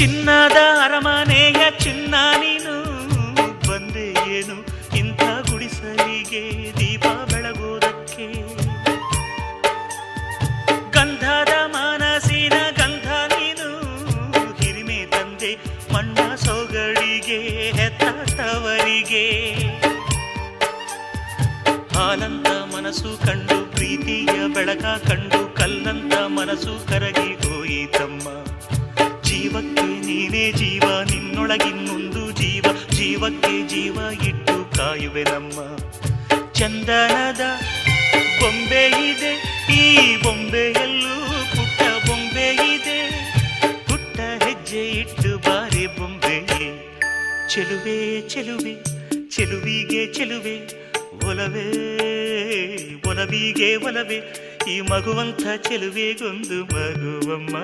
ಚಿನ್ನದ ಅರಮನೆಯ ಚಿನ್ನ ನೀನು ಬಂದೆ ಏನು ಇಂಥ ಗುಡಿಸಲಿಗೆ ದೀಪ ಬೆಳಗೋದಕ್ಕೆ. ಗಂಧದ ಮನಸ್ಸಿನ ಗಂಧ ನೀನು ಹಿರಿಮೆ ತಂದೆ ಮಣ್ಣ ಸೊಗಡಿಗೆ ಹೆತ್ತ ತವರಿಗೆ. ಹಾಲಂತ ಮನಸ್ಸು ಕಂಡು ಪ್ರೀತಿಯ ಬೆಳಕ ಕಂಡು ಕಲ್ಲಂತ ಮನಸ್ಸು ಕರಗಿ ಹೋಯಿತಮ್ಮ. ಜೀವಕ್ಕೆ ನೀನೇ ಜೀವ ನಿನ್ನೊಳಗಿನ್ನೊಂದು ಜೀವ ಜೀವಕ್ಕೆ ಜೀವ ಇಟ್ಟು ಕಾಯುವೆ ನಮ್ಮ. ಚಂದನದ ಬೊಂಬೆ ಇದೆ ಈ ಬೊಂಬೆಯಲ್ಲೂ ಪುಟ್ಟ ಬೊಂಬೆ ಇದೆ. ಪುಟ್ಟ ಹೆಜ್ಜೆ ಇಟ್ಟು ಬಾರಿ ಬೊಂಬೆ. ಚೆಲುವೆ ಚೆಲುವೆ ಚೆಲುವಿಗೆ ಚೆಲುವೆ ಒಲವೇ ಒಲವಿಗೆ ಒಲವೇ. ಈ ಮಗುವಂಥ ಚೆಲುವೆಗೊಂದು ಮಗುವಮ್ಮ.